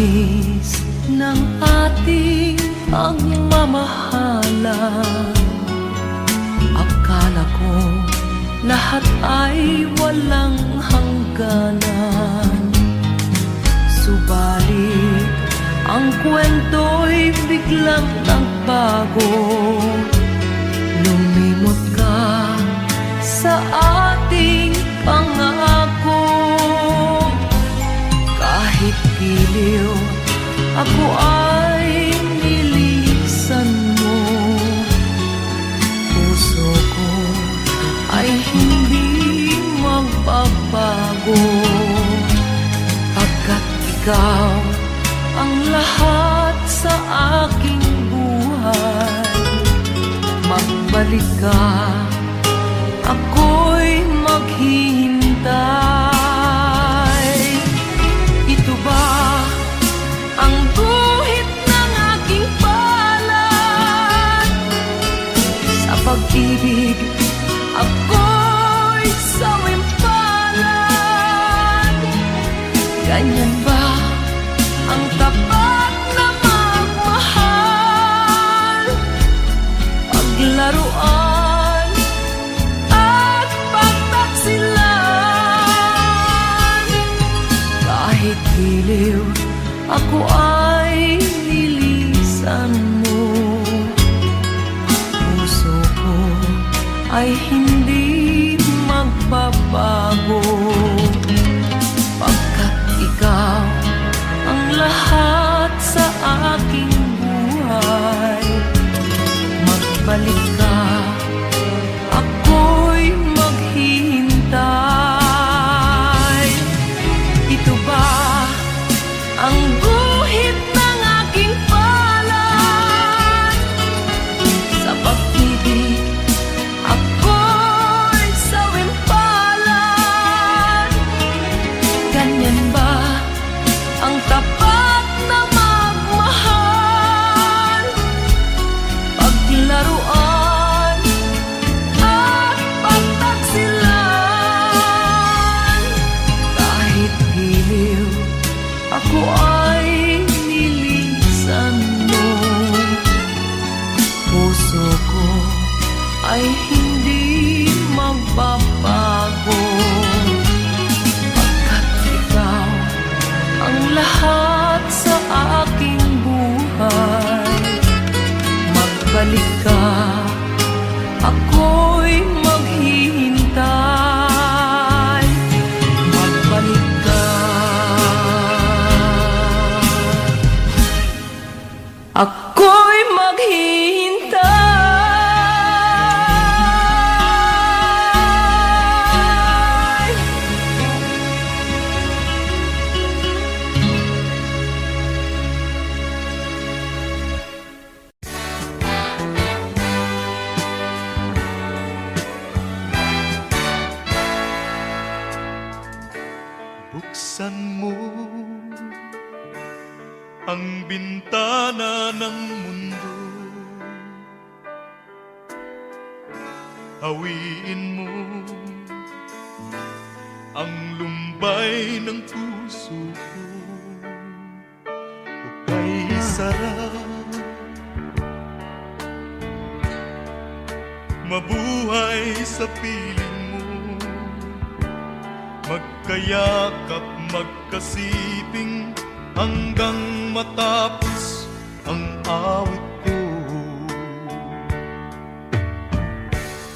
tamis ng ating pagmamahalan. Akala ko lahat ay walang hangganan, subalit ang kwento'y biglang nagbago. Lumimot ka sa ating pangako. Kahit giliw, ako ay nilisan mo. Puso ko ay hindi magbabago, pagkat ikaw ang lahat sa aking buhay. Magbalik ka, ako'y maghihintay. Ito ba ang guhit ng aking palad? Sa pag-ibig, ako'y sawimpalad. Ganyan ba ang tapat na magmahal? Paglaruan at pagtaksilan. Kahit giliw, ako ay nilisan mo. Puso ko ay hindi magbabago, pagkat ikaw ang lahat sa aking buhay. Magbalik ka, ako'y maghihintay. Ito ba ang guhit ng aking palad? Sa pag-ibig, ako'y sawimpalad. Ganyan ba ang tapat na magmahal? Paglaruan at pagtaksilan. Kahit giliw, ako ay nilisan mo. Puso ko ay hindi magbabago, pagkat ikaw ang lahat sa aking buhay. Magbalik ka, ako'y maghihintay. Magbalik ka, ako'y maghihintay. Buksan mo ang bintana ng mundo, hawiin mo ang lumbay ng puso ko. Hukay sarap, mabuhay sa piling mo, magkayakap, magkasiping hanggang matapos ang awit ko.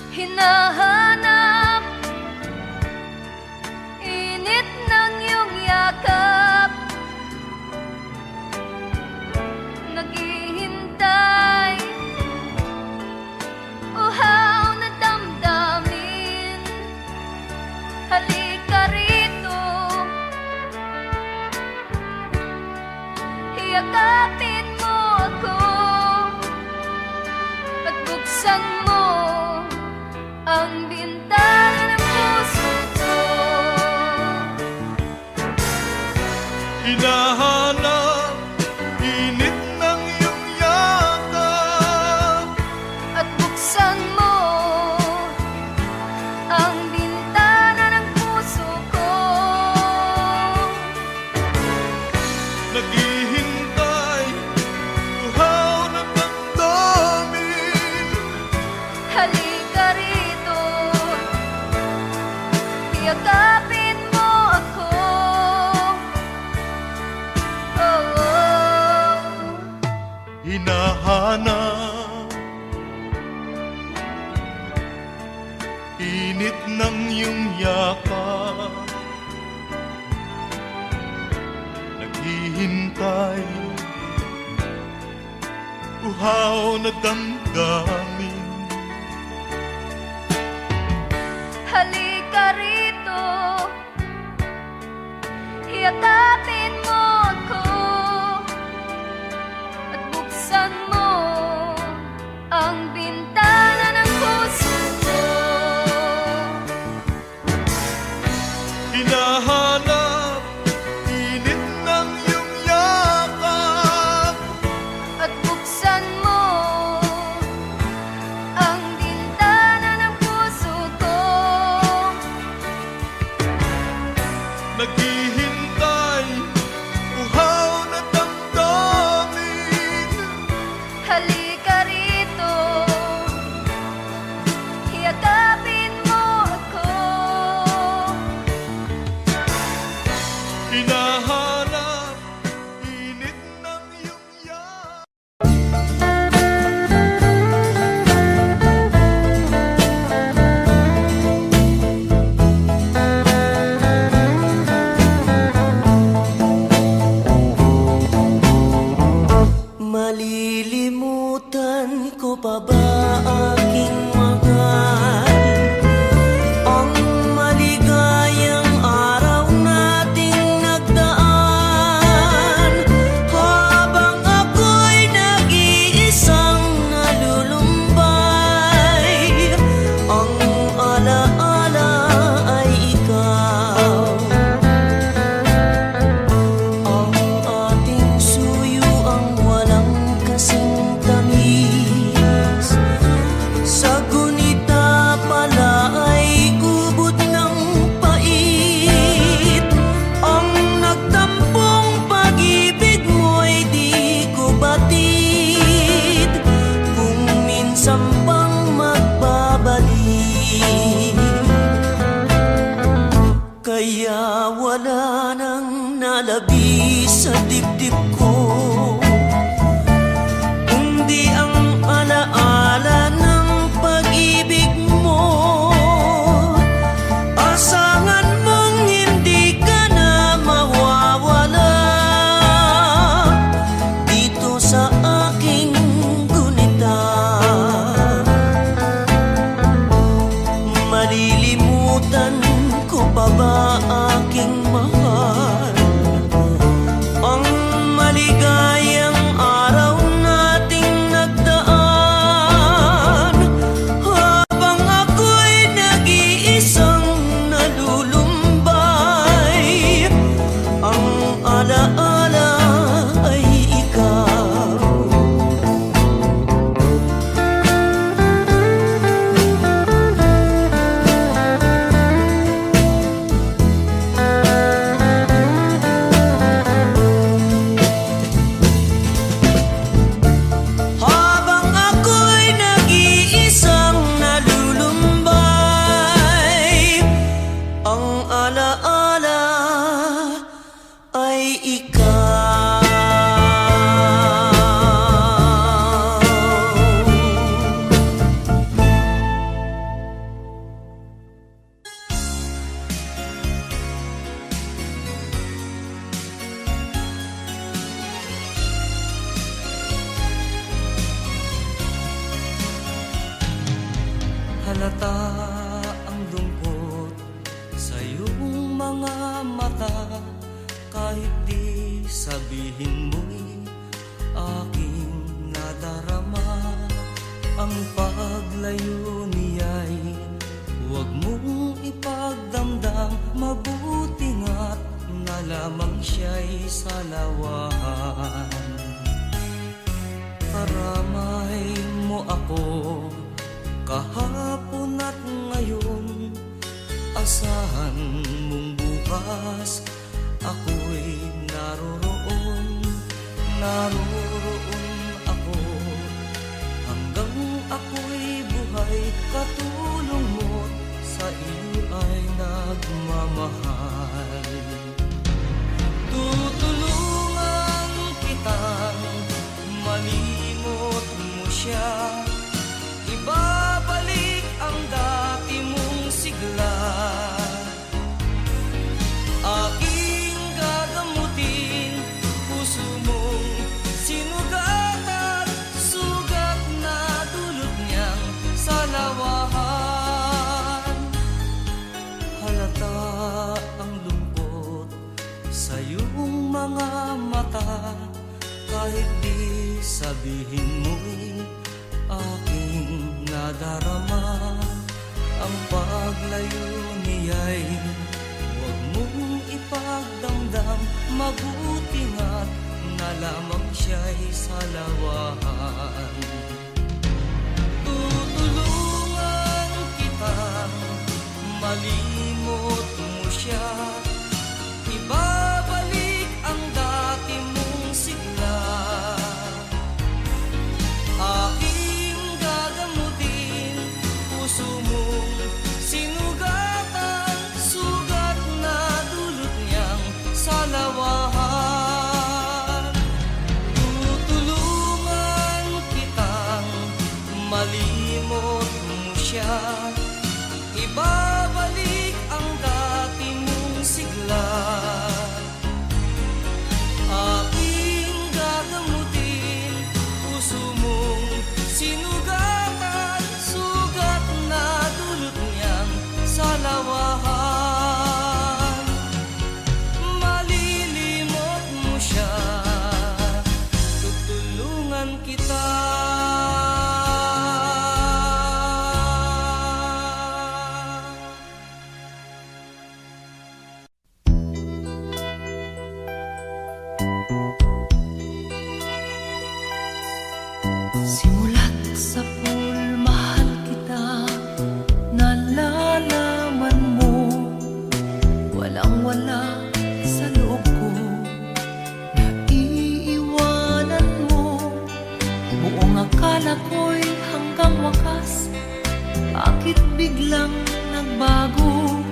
Hinahanap init ng iyong yakap, naghihintay uhaw na damdamin. Halika rito, yakapin mo ako at buksan mo ang bintana ng puso ko. Hinahanap init ng iyong yakap At buksan mo ang bintana ng puso ko. nag hinahanap. Init ng iyong yakap, naghihintay, uhaw na damdamin. Halika rito, yakapin mo ako at buksan mo ang bintana ng puso ko. Hinahanap, init ng iyong yakap, At buksan mo ang bintana ng puso ko. naghihintay, uhaw na damdamin. Halika rito, yakapin mo ako. Hinahanap, init ng iyong yakap. Malilimutan ko pa ba aking mahal ang maligayang araw nating nagdaan, habang ako'y nag-iisang nalulumbay. Ang alaala ay ikaw, ang ating suyo ang walang kasing tamis. Sa gunita pala ay ubod ng pait. Ang nagtampong pag-ibig mo'y di ko batid, kung minsan pang magbabalik. Kaya wala nang nalabis sa dibdib ko, kundi ang alaala ng pag-ibig mo. Asangan mong hindi ka na mawawala dito sa aking gunita. Malilimutan ko pa ba aking mahal ang maligayang araw nating nagdaan, habang ako'y nag-iisang nalulumbay. Ang alaala ay ikaw. Habang ako'y nag-iisang nalulumbay, ang alaala ay ikaw. Halata ang lungkot sa iyong mga mata, kahit di sabihin mo'y aking nadarama. Ang paglayo niya'y huwag mong ipagdamdam, mabuti nga't na lamang siya'y salawahan. Karamay mo ako kahapon at ngayon, asahan mong bukas ako'y naroroon. Naroroon ako hanggang ako'y buhay, katulong mo sa iyo ay nagmamahal. Tutulungan kitang malinaw siya, ibabalik ang dati mong sigla. Aking gagamutin, puso mong sinugatan, sugat na dulot niyang salawahan. Halata ang lungkot sa iyong mga mata, kahit di sabihin mo'y aking nadarama. Ang paglayo niya'y huwag mong ipagdamdam, mabuti nga't na lamang siya'y salawahan. Tutulungan kitang malimot mo siya, ibabalik ang dati mong sigla. Aking gagamutin, puso mong sinugatan, sugat na dulot niyang salawahan. Tutulungan kitang malimot mo siya, ibabalik ang dati mong sigla. Aking gagamutin, puso mong sinugatan, sugat na dulot niyang salawahan. Malilimot mo siya, tutulungan kita. Simulat sa pool, mahal kita, nalalaman mo, walang-wala sa loob ko, naiiwanan mo. Buong akala ko'y hanggang wakas, bakit biglang nagbago?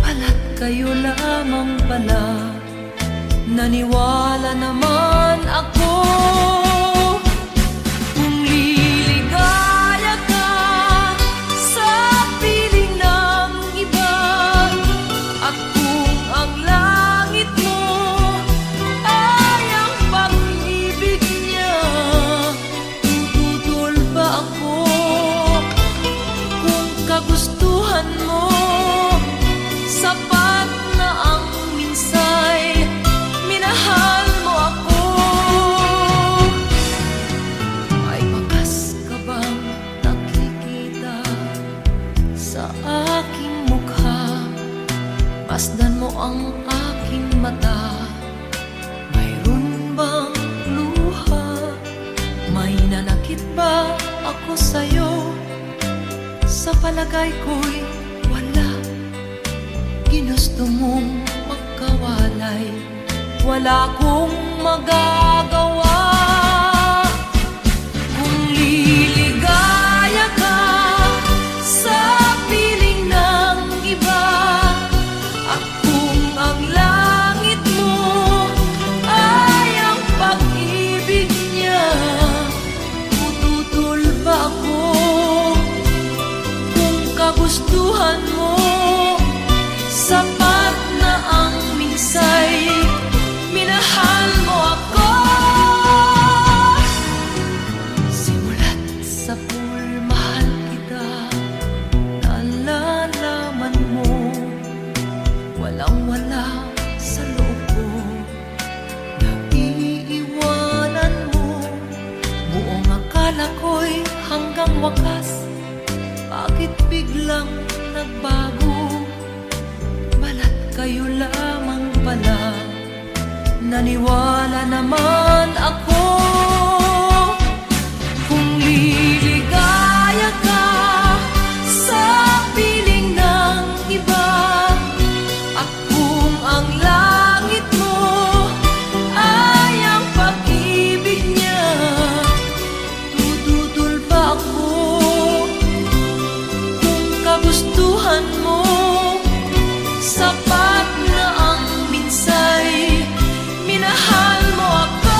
Pala't kayo lamang pala, naniwala naman ako. Kung liligaya ka sa piling ng iba, at kung ang langit mo ay ang pag-ibig niya, tututol ba ako? Kung kagustuhan mo, sapat na ang minsay, minahal mo ako. Ay bakas ka bang nakikita sa aking mukha? Masdan mo ang aking mata, mayroon bang luha? May nanakit ba ako sa'yo? Sa palagay ko'y wala. Ginusto mong magkawalay, wala kong magagawa. Kung liligaya ka sa piling ng iba, at kung ang langit mo ay ang pag-ibig niya, tututol ba ako? Kung kagustuhan mo, sapat na ang minsay, minahal mo ako. Simulat sa pool, mahal kita, nalalaman mo, walang-wala sa loob ko, naiiwanan mo. Buong akala ko'y hanggang wakas, bakit biglang nagbago? Balat kayo lamang pala, naniwala naman ako. Kung liligaya ka sa piling ng iba, at kung ang langit mo ay ang pag-ibig niya, tututol ba ako? Kung kagustuhan mo, sapat na ang minsay, minahal mo ako.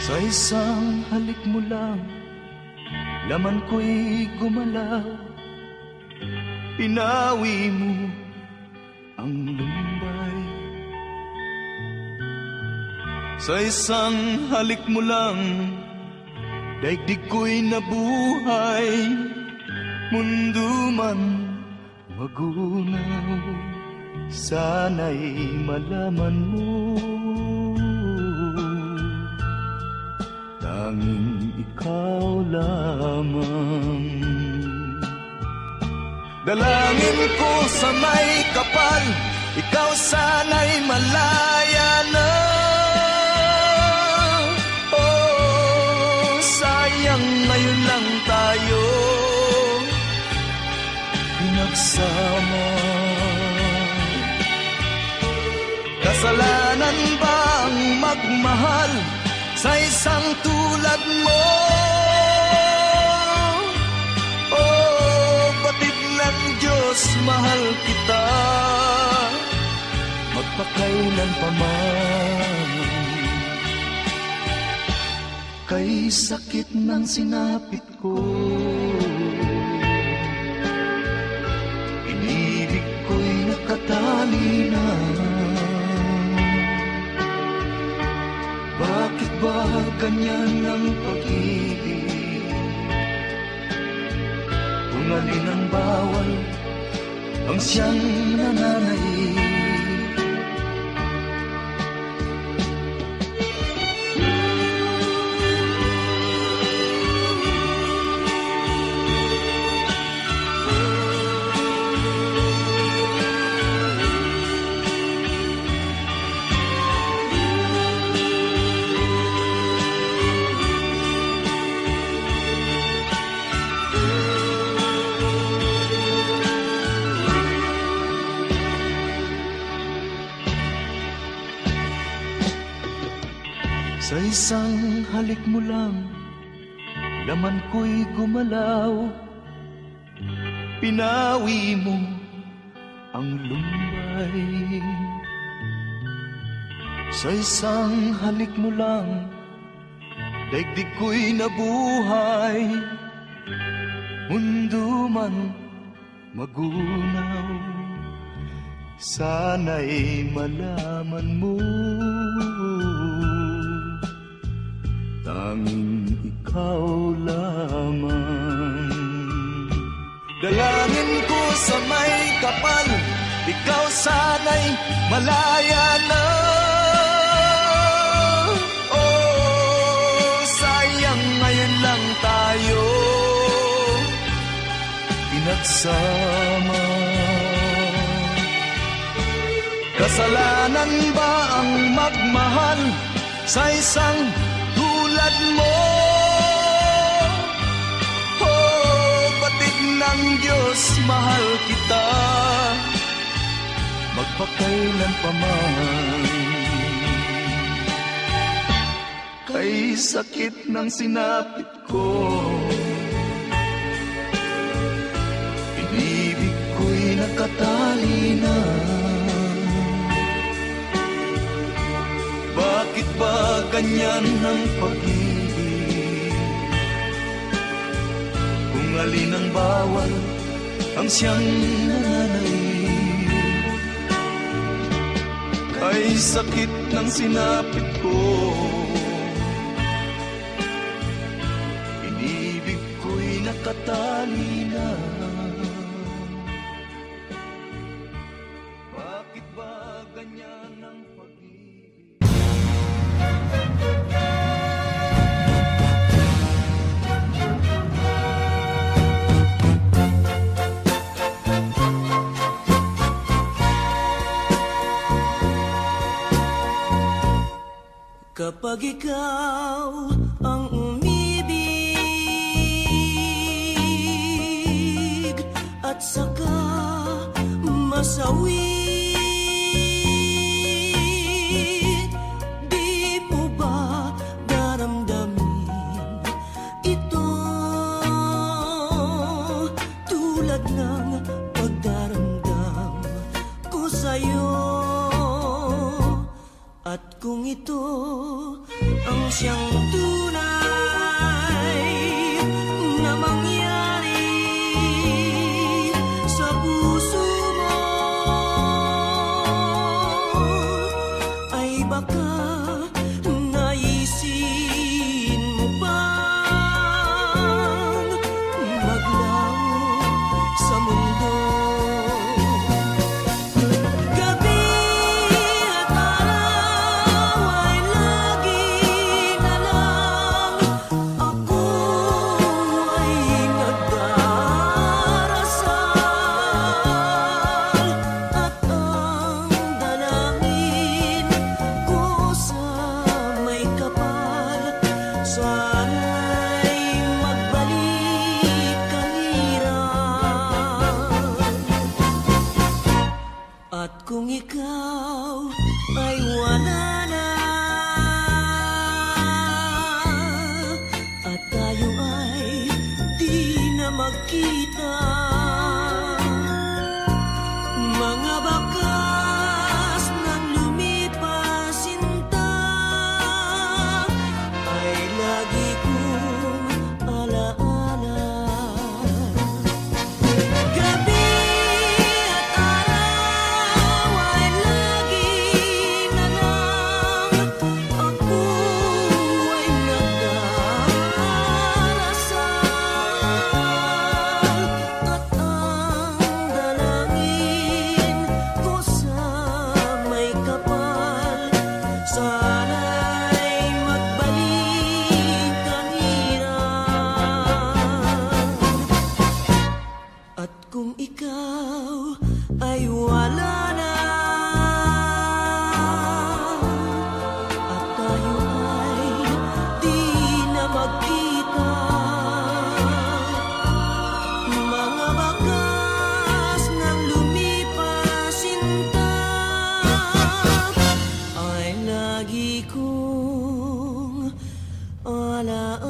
Sa isang halik mo lang, laman ko'y gumalaw. Pinawi mo ang lumbay. Sa isang halik mo lang, daigdig ko'y nabuhay. Mundo man magunaw, sana'y malaman mo, tanging ikaw lamang. Dalangin ko sa may kapal, ikaw sana'y malaya na. Oh, sayang ngayon lang tayo pinagsama. Kasalanan ba ang magmahal sa isang tulad mo? Oh, batid ng Diyos, mahal kita magpakailan pa man. Kay sakit ng sinapit ko, inibig ko'y nakatali na. Bakit ba ganyan ang pag-ibig? Kung alin ang bawal, ang siyang nananaig. Sa isang halik mo lang, laman ko'y gumalaw. Pinawi mo ang lumbay. Sa isang halik mo lang, daigdig ko'y nabuhay. Mundo man magunaw, sana'y malaman mo, tanging ikaw lamang. Dalangin ko sa may kapal, ikaw sana'y malaya na. Oh, sayang ngayon lang tayo pinagsama. Kasalanan ba ang magmahal sa isang tulad mo? Oh, batid ng Diyos, mahal kita magpakailan pa man. Kay sakit ng sinapit ko, inibig ko'y nakatali na. Bakit ba ganyan ang pag-ibig? Kung alin ang bawal, ang siyang nananaig. Kay sakit ng sinapit ko, inibig ko'y nakatali na. Bakit ba ganyan ang pag-ibig? Kapag ikaw ang umibig at saka masawi, di mo ba daramdamin ito tulad ng pagdaramdam ko sa'yo? At kung ito ito ang siyang tunay na mangyari sa puso mo, ay baka naisin mo bang maglaho sa mundo? Gabi at araw ay lagi na lang ako ay nagdarasal, at ang dalangin ko sa may kapal, sana'y magbalik kalirang. At kung ikaw ay wala na, at tayo ay di na magkita, mga bakas ng lumipas sinta ay lagi kong alaala. Gabi at araw ay lagi na lang ako ay nagdarasal, at ang dalangin ko sa may kapal, sana'y magbalik ang hirap. At kung ikaw ay wala na, at tayo ay di na magkita, mga bakas ng lumipas sinta ay lagi kong alaala.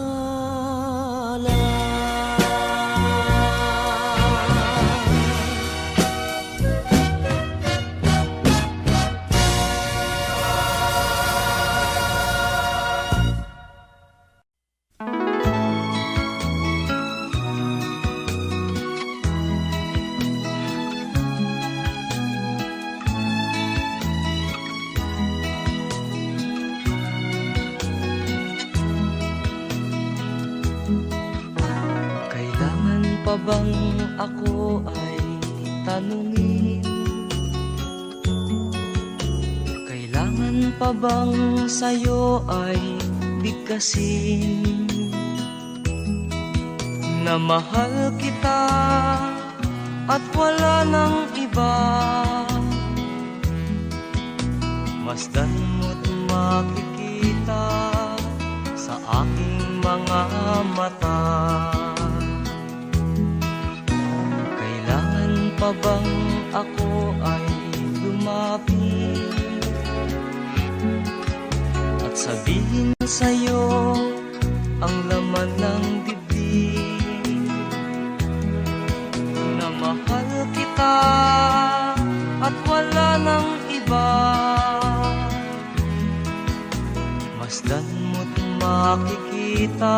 Kailangan pa bang ako ay tanungin? Kailangan pa bang sa'yo ay bigkasin na mahal kita at wala nang iba? Masdan mo't makikita sa aking mga mata. Kailangan pa bang ako ay lumapit at sabihin sa'yo ang laman ng dibdib, na mahal kita at wala nang iba? Masdan mo't makikita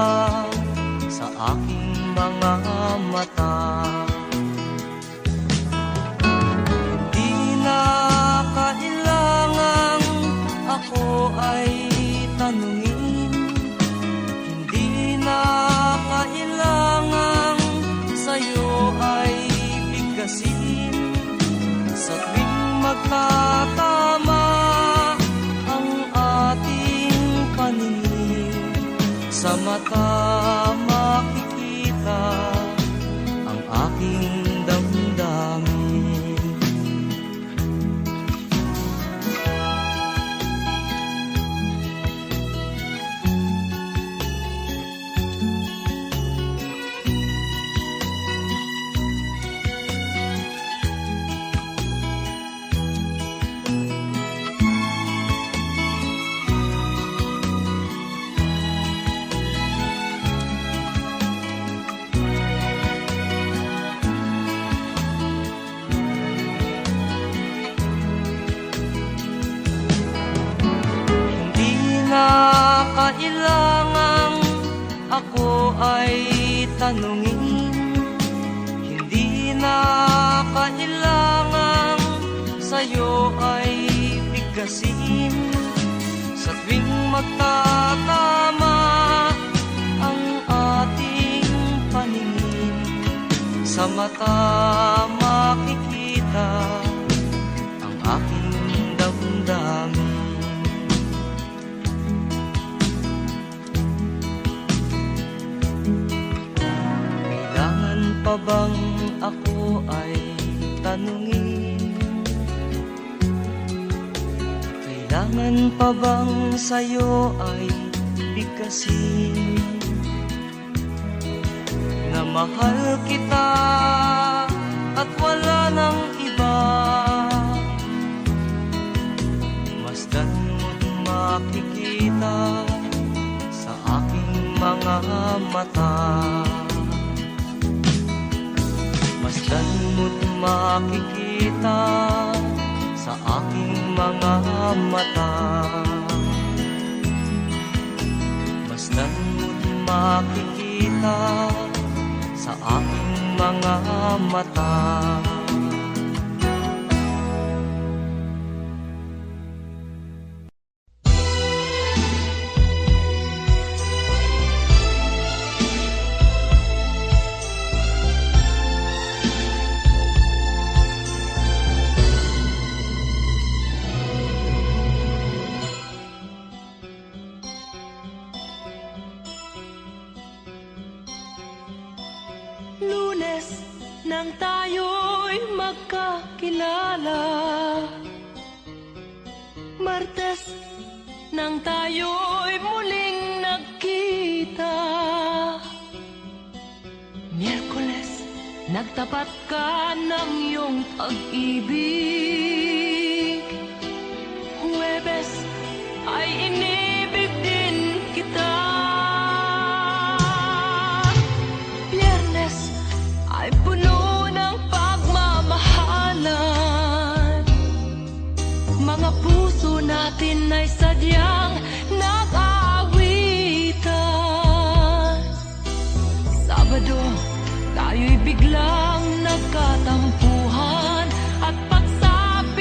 sa aking mga mata. Hindi na kailangang ako ay tanungin, hindi na kailangang sa'yo ay bigkasin. Sa tuwing magtatama ang ating paningin, sa mata makikita ang aking damdamin. kailangang ako ay tanungin, hindi na kailangang sa'yo ay bigkasin. Sa tuwing magtatama ang ating paningin, sa mata makikita ang aking damdamin. Kailangan pa bang ako ay tanungin? Kailangan pa bang sa'yo ay bigkasin na mahal kita at wala nang iba? Masdan mo't makikita sa aking mga mata. Masdan mo't makikita sa aking mga mata. Masdan mo't makikita sa aking mga mata. Lunes nang tayo'y magkakilala, Martes nang tayo'y muling nagkita, Miyerkules nagtapat ka ng iyong pag-ibig, Huwebes ay inibig din kita, Biyernes ay puno ng pagmamahalan, mga puso natin ay sadyang nag-aawitan. Sabado, tayo'y biglang nagkatampuhan at pagsapit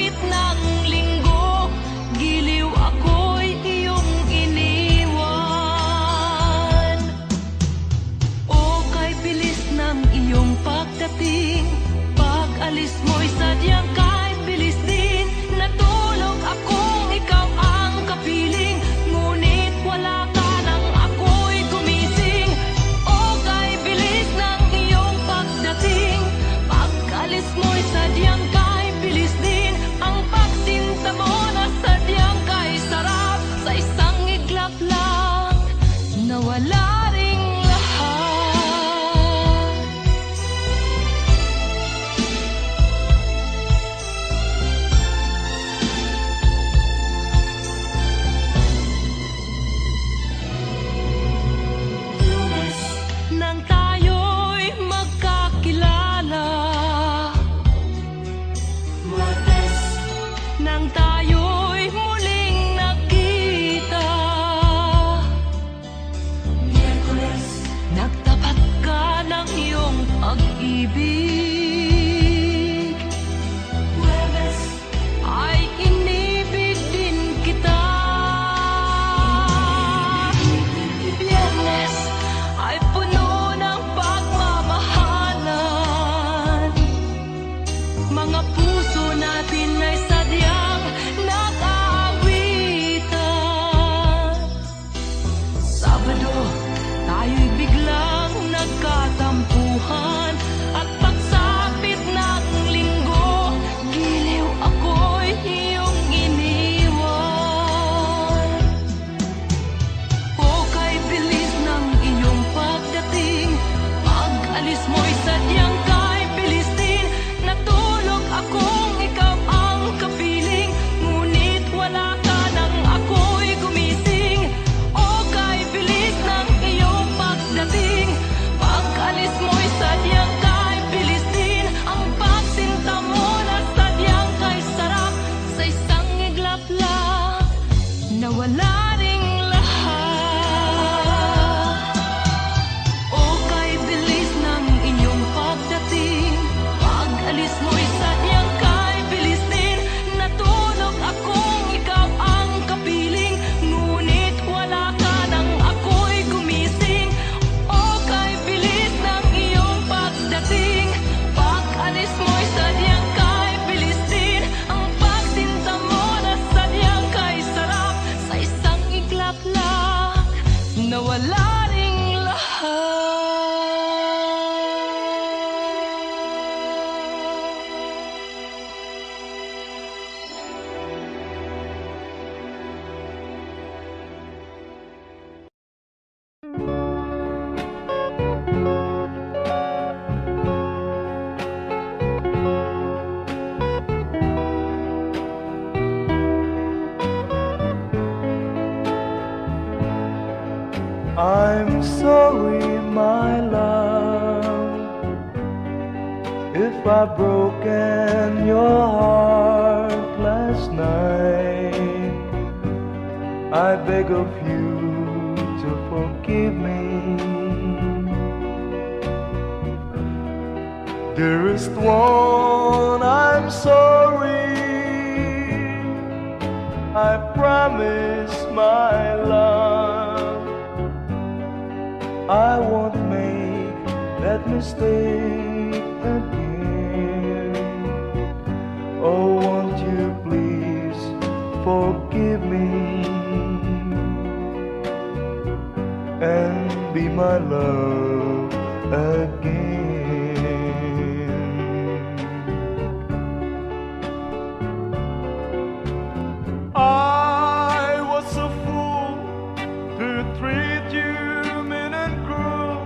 nawala ring lahat. I'm sorry, my love, if I've broken your heart last night. I beg of you to forgive me. Dearest one, I'm sorry. I promise, my love, I won't make that mistake again. Oh, won't you please forgive me and be my love again. I was a fool to treat you mean and cruel.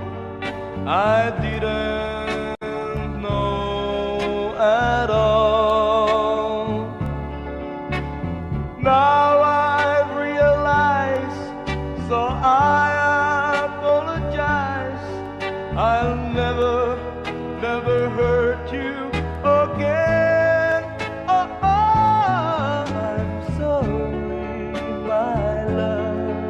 I didn't know at all. Now I realize, so I apologize. I'll never, never hurt you again. Oh, I'm sorry, my love,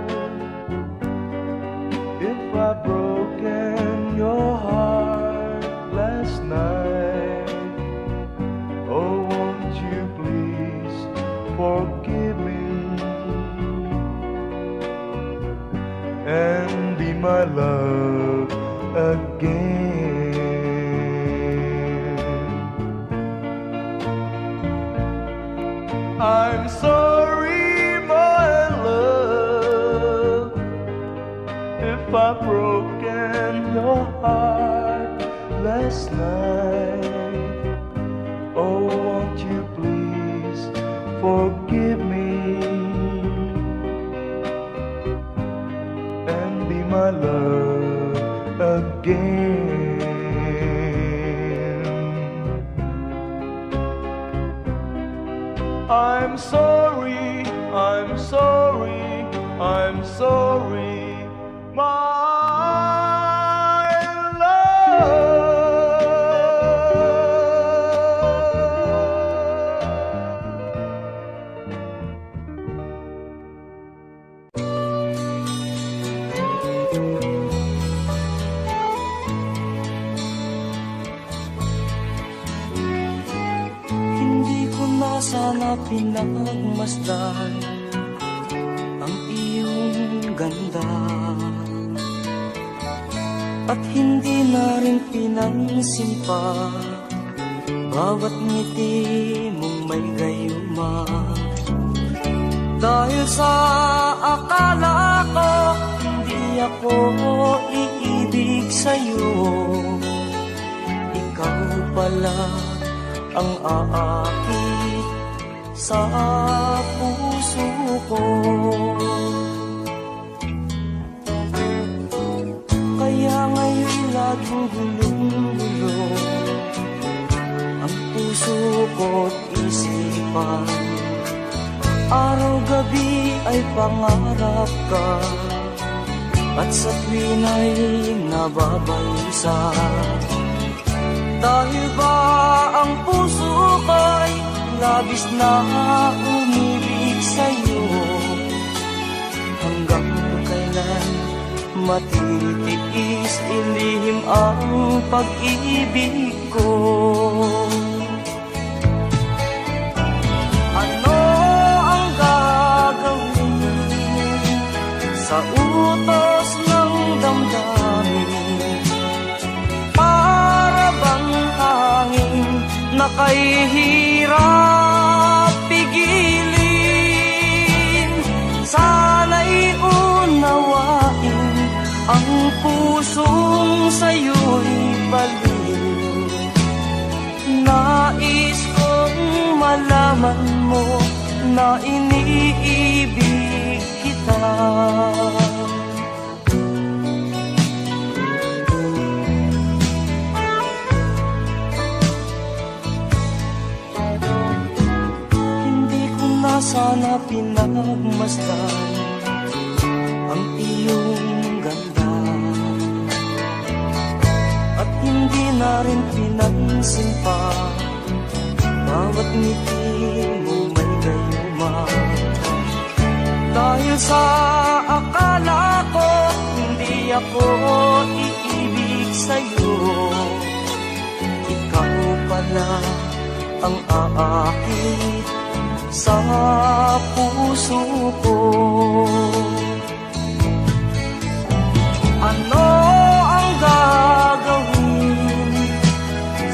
if I've broken your heart last night. Oh, won't you please forgive me and be my love again. I'm sorry, my love, if I've broken your heart last night. Oh, won't you please forgive me and be my love again. I'm sorry, I'm sorry, I'm sorry, my love. Hindi ko na sana pinagmasdan ang iyong ganda, at hindi na rin pinansin pa bawat ngiti mong may gayuma. Dahil sa akala ko hindi ako iibig sa'yo, ikaw pala ang aakit sa puso ko. Kaya ngayon laging gulong-gulo ang puso ko't isipan. Araw-gabi ay pangarap ka, at sa tuwin ay nababalisa. Dahil ba ang puso ko'y labis na umibig sa'yo? Hanggang kailan matitiis ilihim ang pag-ibig ko? Ano ang gagawin sa utos ng damdamin? Para bang hangin na kahihirap pigilin? Sana'y unawain malaman mo na iniibig kita. Hindi ko na sana pinagmasdan ang iyong ganda, at hindi na rin pinansin pa bawat ngiti mo may gayuma. Dahil sa akala ko hindi ako iibig sa'yo, ikaw pala ang aakit sa puso ko. Ano ang gagawin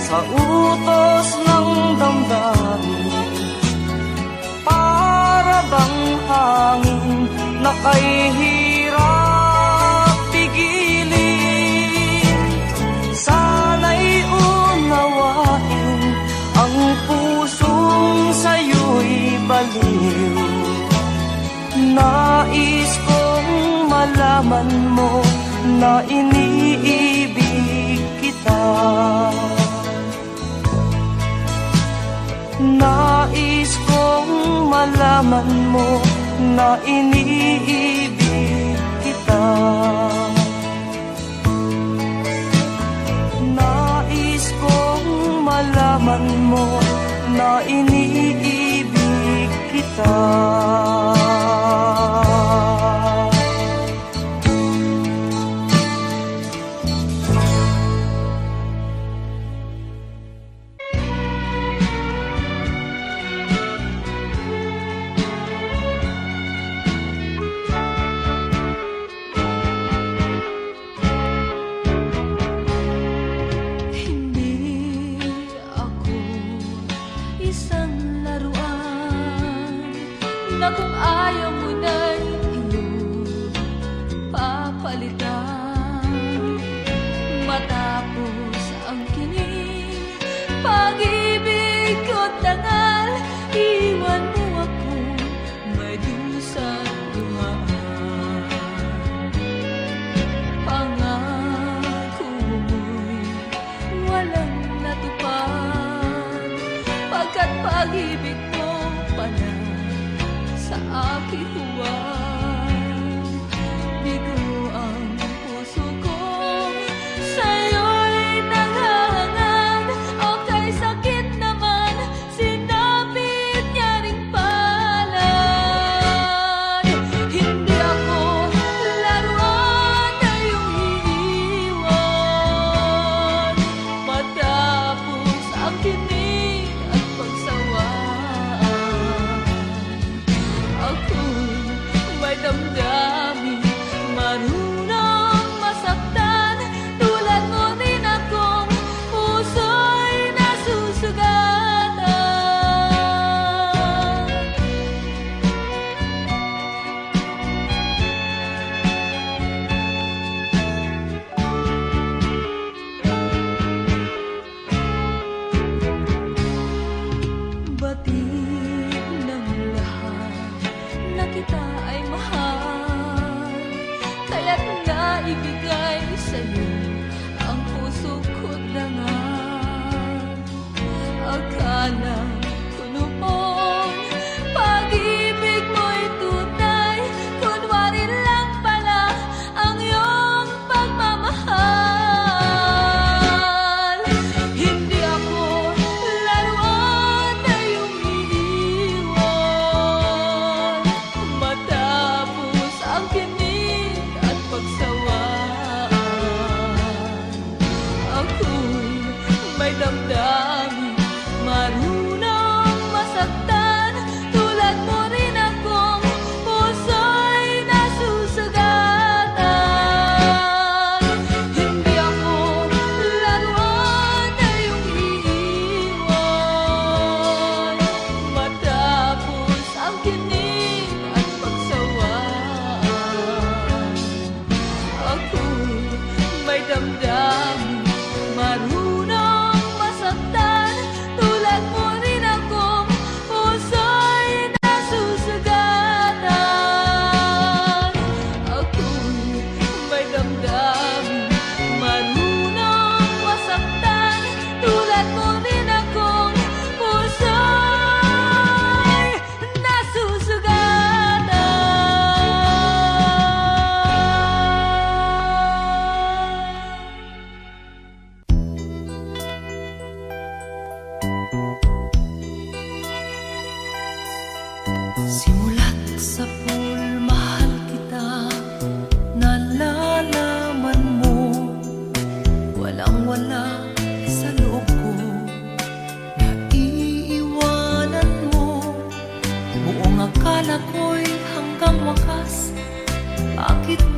sa utos ng damdamin? Para bang hangin na kay hirap pigilin? Sana'y unawain ang pusong sa'yo'y baliw. Nais kong malaman mo na iniibig kita. Nais kong malaman mo na iniibig kita. Nais kong malaman mo na iniibig kita.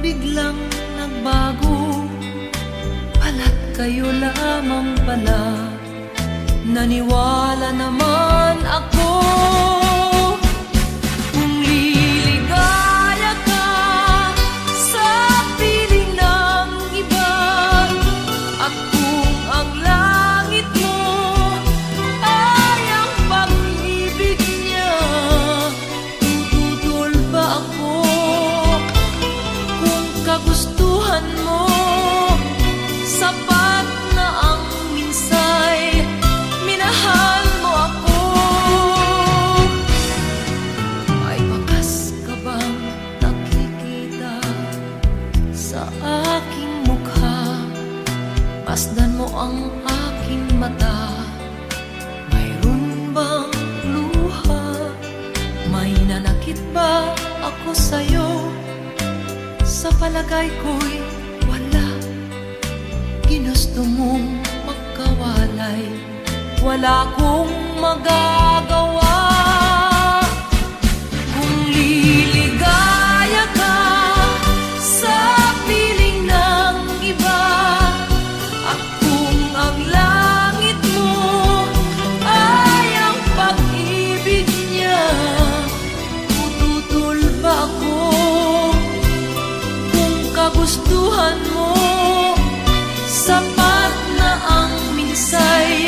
biglang nagbago, pala't kayo lamang pala. Naniwala naman ako. Kung liligaya ka sa piling ng iba, at kung ang langit mo ay ang pag-ibig niya, tututol ba ako? Kung kagustuhan mo, sapat na ang minsay, minahal mo ako. May bakas ka bang nakikita sa aking mukha? Masdan mo ang aking mata. Mayroon bang luha? May nanakit ba ako sa'yo? Sa palagay ko'y wala. Ginusto mong magkawalay, wala kong magagawa. Kung liligaya ka sa piling ng iba, at kung ang langit mo ay ang pag-ibig niya, tututol ba ako? Kung kagustuhan mo, sapat na ang minsay,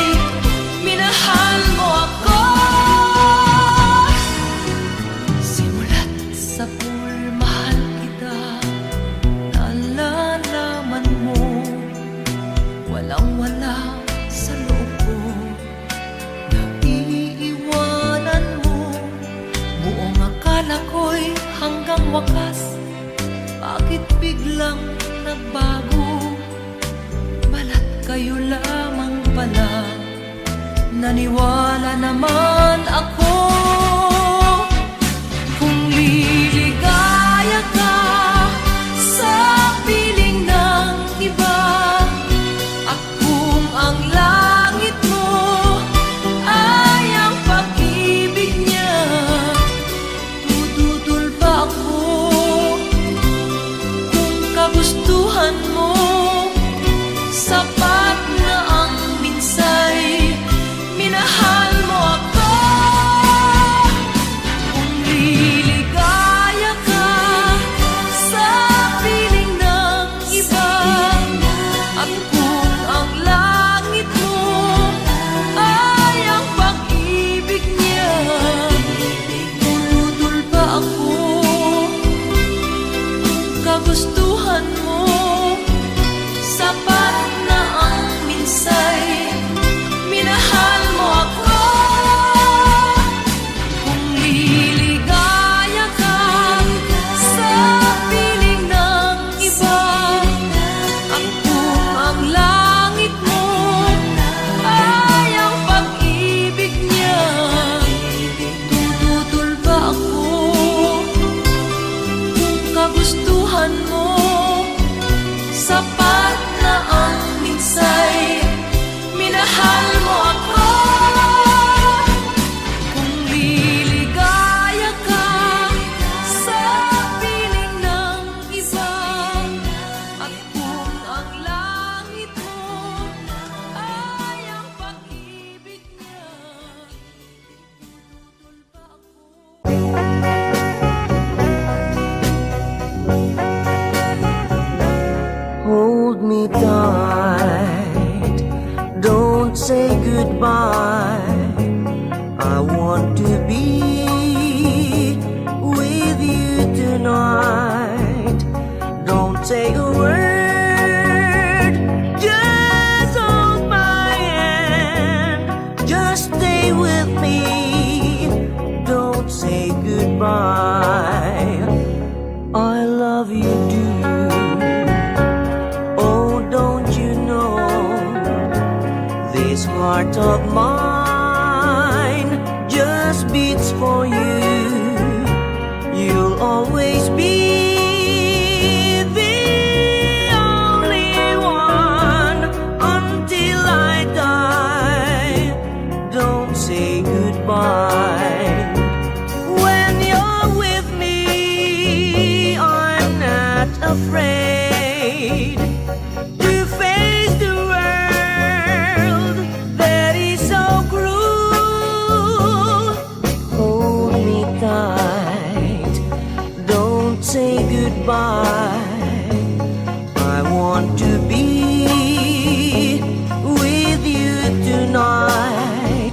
minahal mo ako. Simulat sa pool, mahal kita, nalalaman mo, walang-wala sa loob ko, naiiwanan mo. Buong akala ko'y hanggang wakas, bakit biglang nagbago? Balat kayo lamang pala, naniwala naman ako. Kung liligaya ka sa piling ng iba, at kung ang langit mo ay ang pag-ibig niya, tututol ba ako? Kung kagustuhan mo, sapat na ang minsay, minahal mo ako. Kung liligaya ka sa piling ng iba, at kung ang langit mo ay ang pag-ibig niya, tututol ba ako? Kung kagustuhan mo, sapat na ang minsay, minahal mo ako. Kung liligaya ka sa piling ng iba, at kung ang langit mo ay ang pag-ibig niya, tututol ba ako? Kung kagustuhan mo, sapat na ang minsay, minahal mo ako. Kung liligaya ka sa piling ng iba, at kung ang langit mo ay ang pag-ibig niya, tututol ba ako? Hold me tight, don't say goodbye. I want to be with you tonight. Don't say a word, just hold my hand. Just stay with me, don't say goodbye. I love you, do you? This heart of mine just beats for you. You'll always be the only one until I die. Don't say goodbye. When you're with me, I'm not afraid. afraid to face the world that is so cruel. Hold me tight, don't say goodbye. I want to be with you tonight.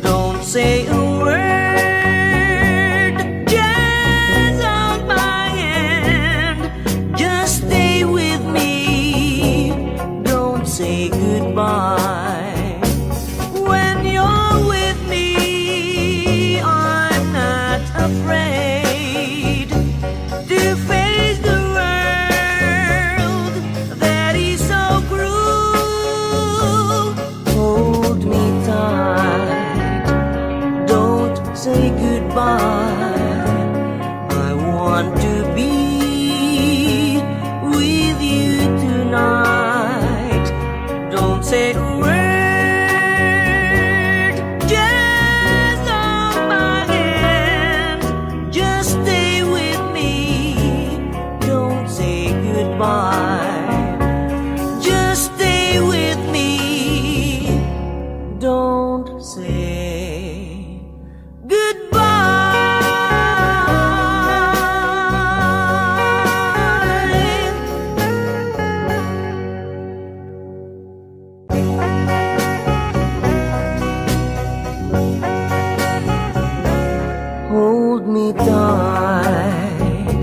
Don't say a word, just hold my hand. Just stay with me, don't say goodbye. When you're with me, I'm not afraid to face the world that is so cruel. Hold me tight, don't say goodbye. I want to be with you tonight. Don't say a word, just hold my hand. Just stay with me, don't say goodbye. Just stay with me, don't say goodbye. Hold me tight,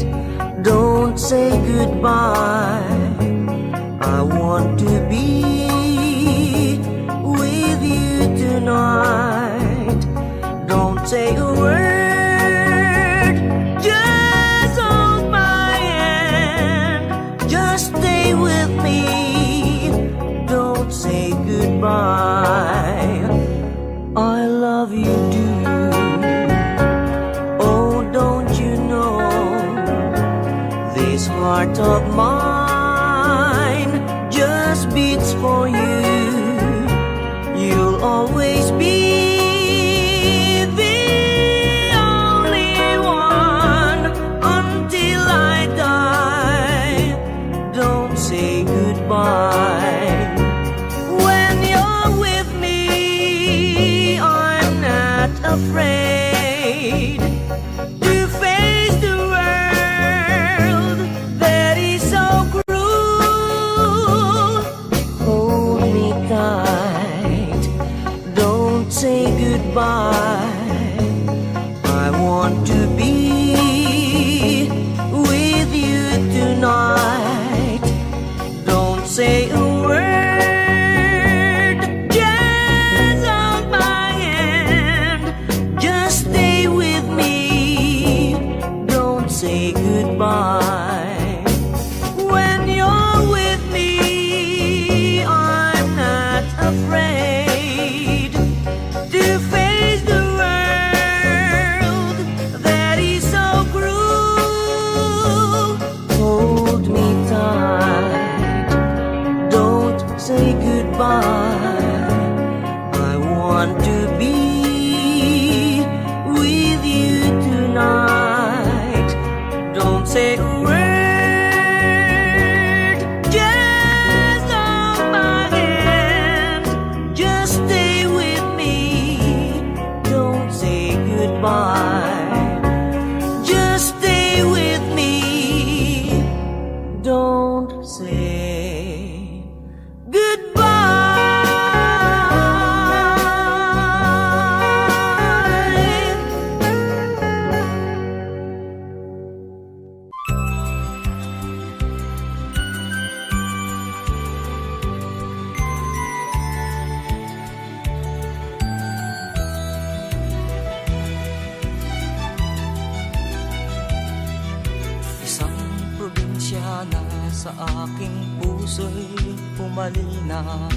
don't say goodbye. I want to be with you tonight. Don't say a word, just hold my hand. Just stay with me, don't say goodbye. I love you too. Oh, don't you know, this heart of mine just beats for you. You'll always be the only one until I die. Don't say goodbye. When you're with me, I'm not afraid to face the world that is so cruel. Hold me tight, don't say goodbye. I want to be with you tonight. Don't say a word, just hold my hand. Just stay with me, don't say goodbye. When you're with me, I'm not afraid to face the world that is so cruel. Hold me tight, don't say goodbye. I want to be with you tonight. Don't say a word, just hold my hand. Just stay with me, don't say goodbye. Just stay with me, don't say Isang probinsya na sa aking puso'y pumalina.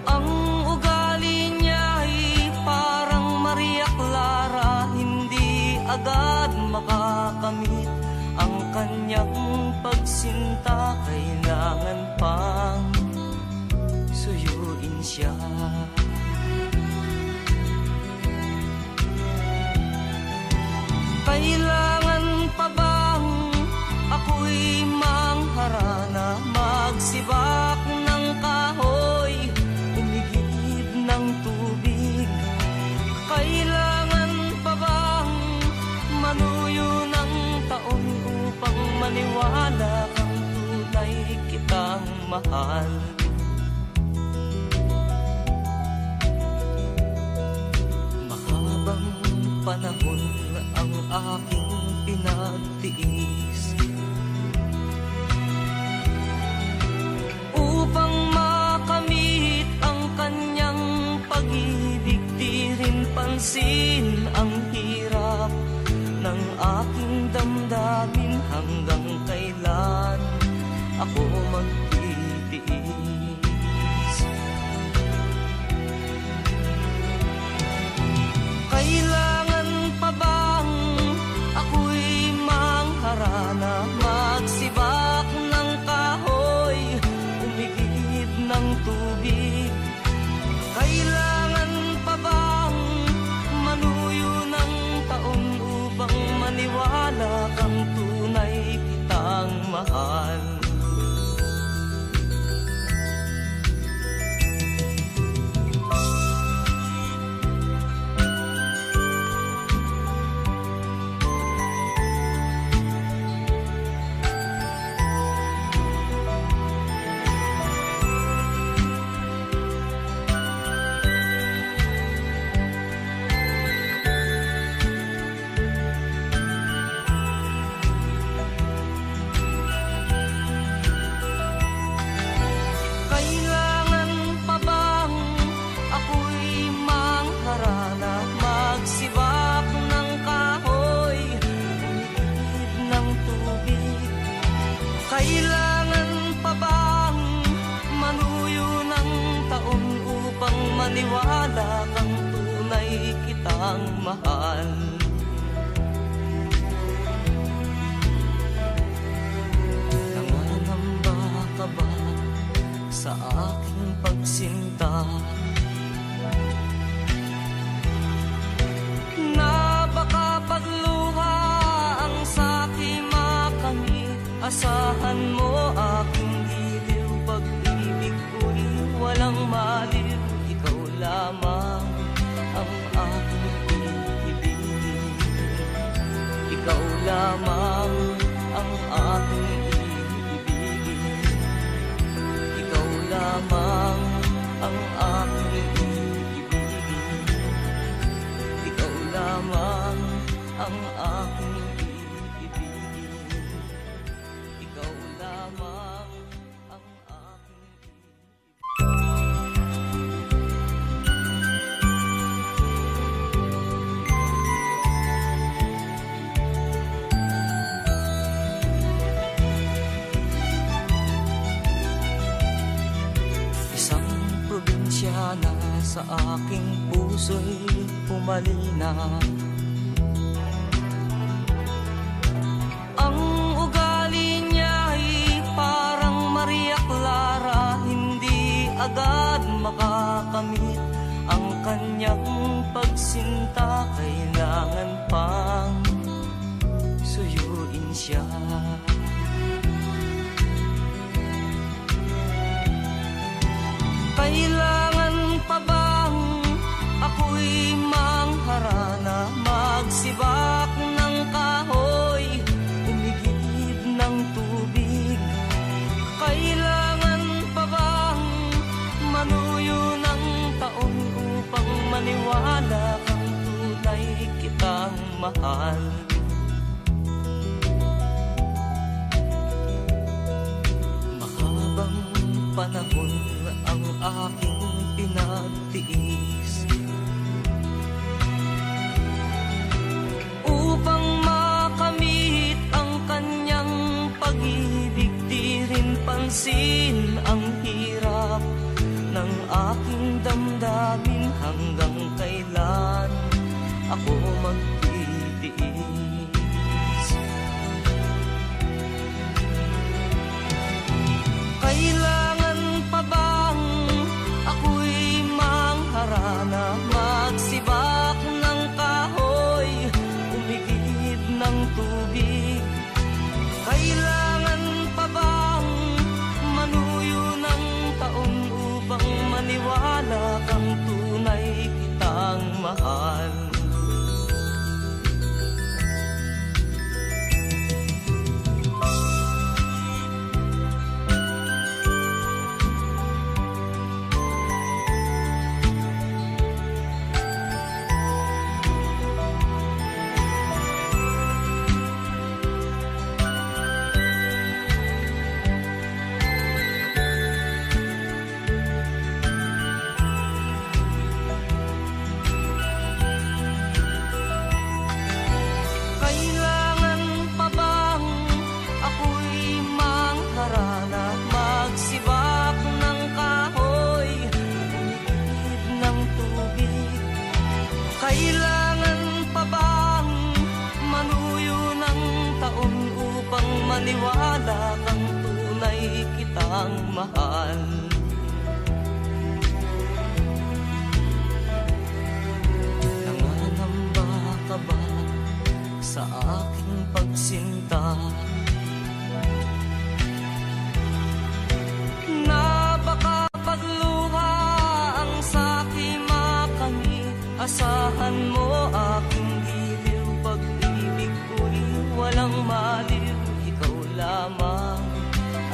Ang ugali niya'y parang Maria Clara, hindi agad makakamit ang kanyang pagsinta. Kailangan pang suyuin siya. Kailangan pa maniwala kang tunay kitang mahal. Mahabang panahon ang aking pinagtiis upang makamit ang kanyang pag-ibig. Di rin pansin ang hirap ng aking damdamin. Hanggang kailan ako magtitiis? Kailangan pa bang ako'y mangharana, magsibak ng kahoy, umigib ng tubig? Kailangan pa bang manuyo ng taon upang maniwala kang tunay kitang mahal? Magsibak ng kahoy, umigib ng tubig. Kailangan pa bang manuyo ng taon upang maniwala kang tunay kitang mahal? Nangangamba ka ba sa aking pagsinta? Na baka pagluha ang sa'ki makamit, asahan mo aking giliw. Pag-ibig ko'y walang maliw, ikaw lamang ang aking ibigin. Ikaw lamang ang aking ibigin. Ikaw lamang ang aking ibigin. Ikaw lamang ang aking ibigin. Ikaw lamang ang aking isang probinsya na sa aking puso'y pumalina. Ang ugali niya'y parang Maria Clara, hindi agad makakamit ang kanyang pagsinta. Kailangan pang suyuin siya. Kailangan pa bang ako'y mangharana, magsibak ng kahoy, umigib ng tubig? Kailangan pa bang manuyo ng taon upang maniwala kang tunay kitang mahal? maniwala kang tunay kitang mahal. Nanganamba ka ba sa aking pagsinta? Na baka pagluha ang sa'king makamit, asahan mo aking giliw, pag-ibig ko'y walang maliw. Ikaw lamang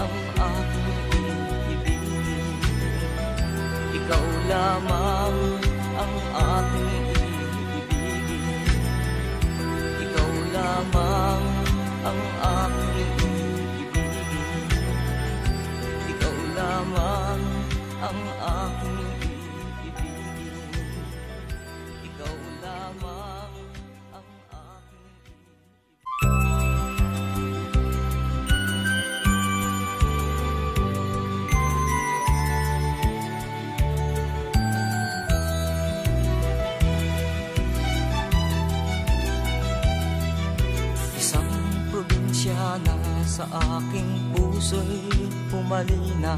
ang aking iibigin, ikaw lamang ang aking iibigin, ikaw lamang ang aking iibigin, ikaw lamang ang aking iibigin, ikaw lamang ang aking isang probinsya na sa aking puso'y pumalina.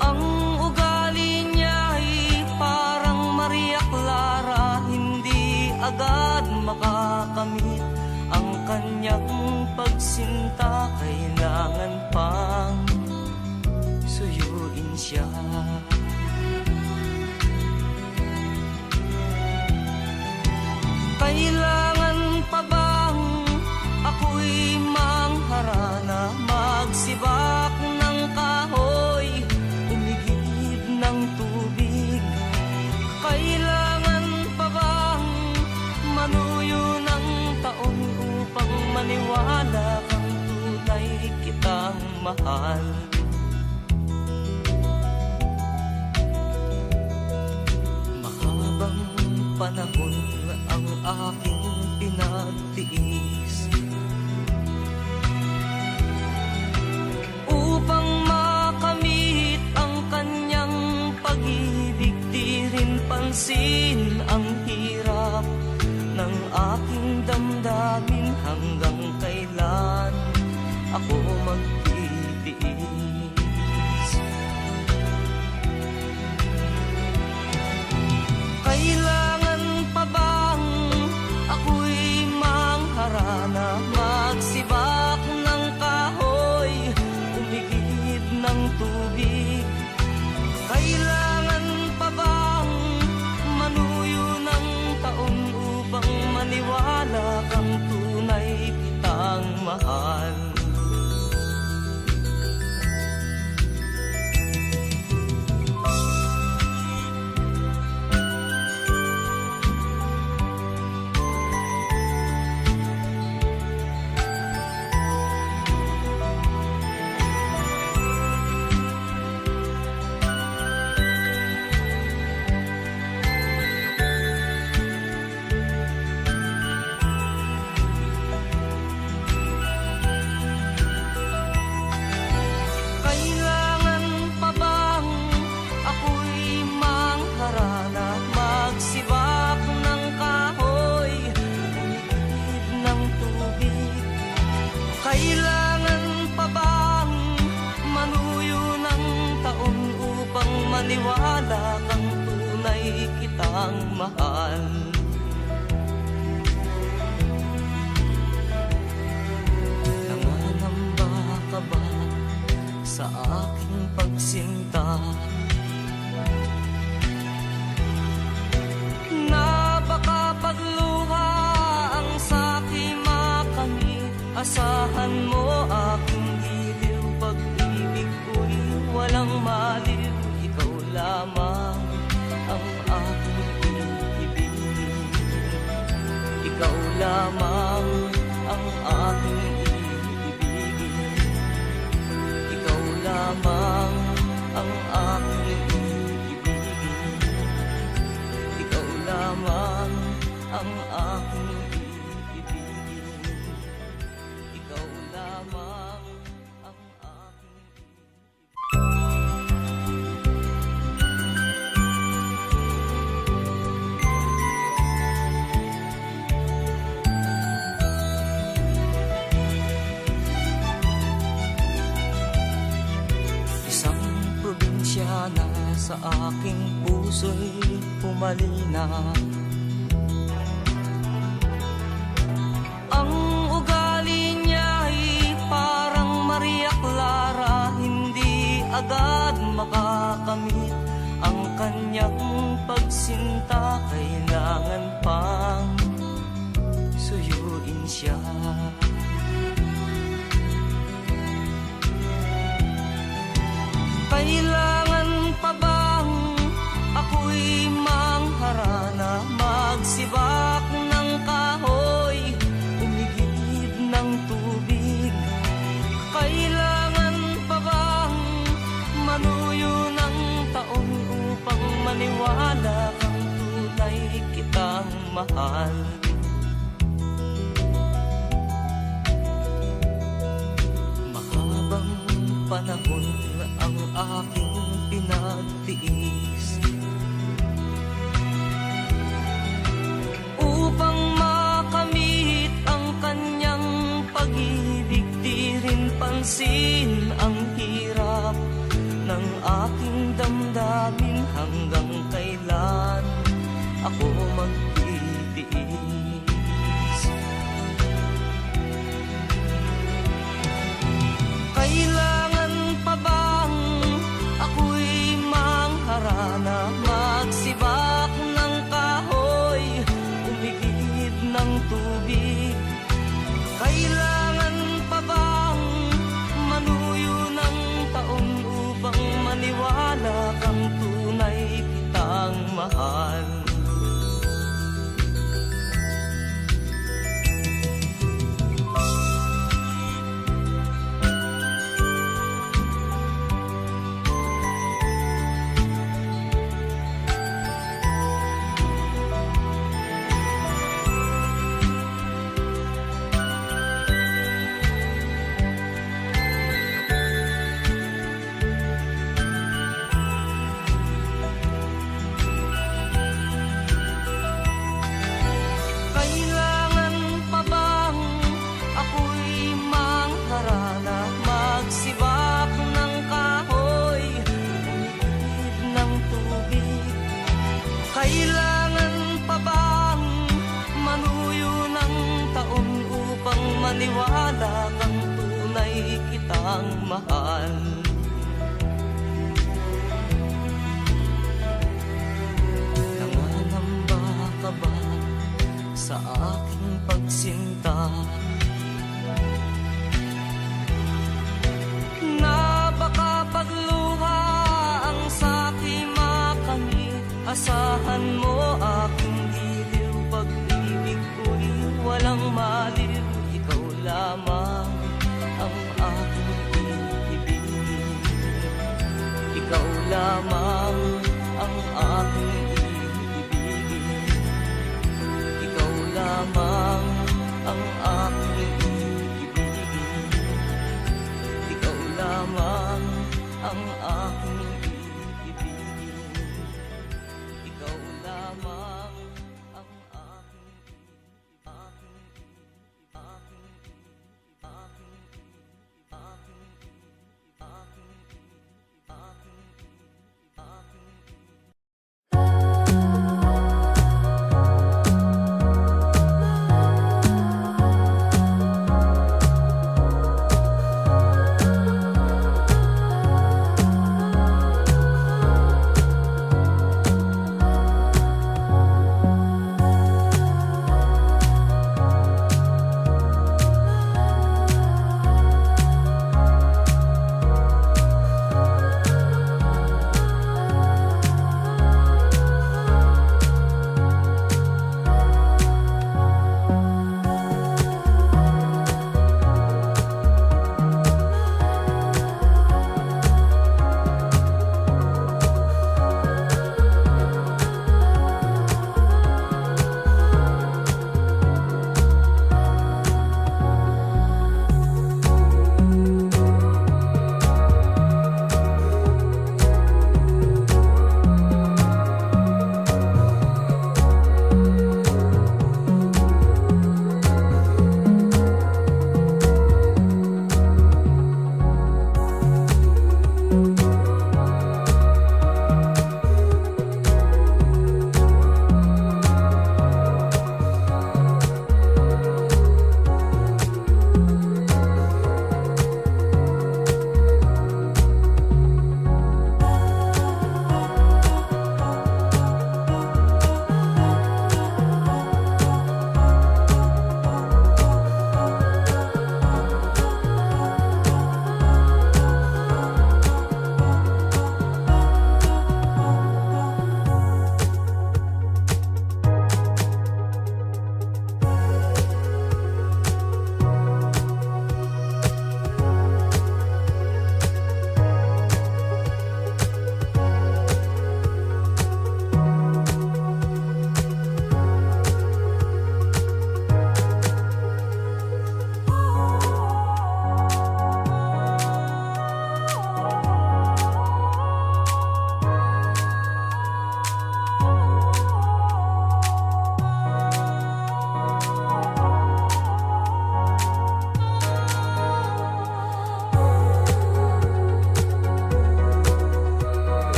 Ang ugali niya'y parang Maria Clara, hindi agad makakamit ang kanyang pagsinta. Kailangan pang suyuin siya. Kailangan pa bang ako'y mangharana, magsibak ng kahoy, umigib ng tubig? Kailangan pa bang manuyo ng taon upang maniwala kang tunay kitang mahal? Mahabang panahon ang aking pinagtiis upang makamit ang kanyang pag-ibig. Di rin pansin ang hirap ng aking damdamin. Hanggang kailan ako magtitiis? Kailangan pa bang ako'y mangharana, magsibak ng kahoy, umigib ng tubig? Kailangan pa bang manuyo ng taon upang maniwala kang tunay kitang mahal? Kailangan pa bang manuyo ng taon upang maniwala kang tunay kitang mahal? Nanganamba ka ba sa aking pagsinta? Na baka pagluha ang sa'king makamit, asahan mo aking giliw, pag-ibig ko'y walang maliw. Ikaw lamang ang aking iibigin, ikaw lamang ang aking iibigin, ikaw lamang ang aking iibigin, ikaw lamang ang aking iibigin, ikaw lamang ang aking iibigin. sa aking puso'y pumalina. Ang ugali niya'y parang Maria Clara, hindi agad makakamit ang kanyang pagsinta. Kailangan pang suyuin siya. Kailangan pa bang ako'y mangharana, magsibak ng kahoy, umigib ng tubig? Kailangan pa bang manuyo ng taon upang maniwala kang tunay kitang mahal? Mahabang panahon ang aking pinagtiis upang makamit ang kanyang pag-ibig. Di rin pansin ang hirap ng aking damdamin. Hanggang kailan ako magtitiis? Kailangan pa bang ako'y mangharana, magsibak ng kahoy, umigib ng tubig? Kailangan pa bang manuyo ng taon upang maniwala kang tunay kitang mahal? Kailangan pa bang manuyo ng taon upang maniwala kang tunay kitang mahal? Nangangamba ka ba sa aking pagsinta? Na baka pagluha ang sa'king makamit, asahan mo aking giliw, pag-ibig ko'y walang maliw. Ikaw lamang ang aking iibigin, ikaw lamang ang aking iibigin, ikaw lamang ang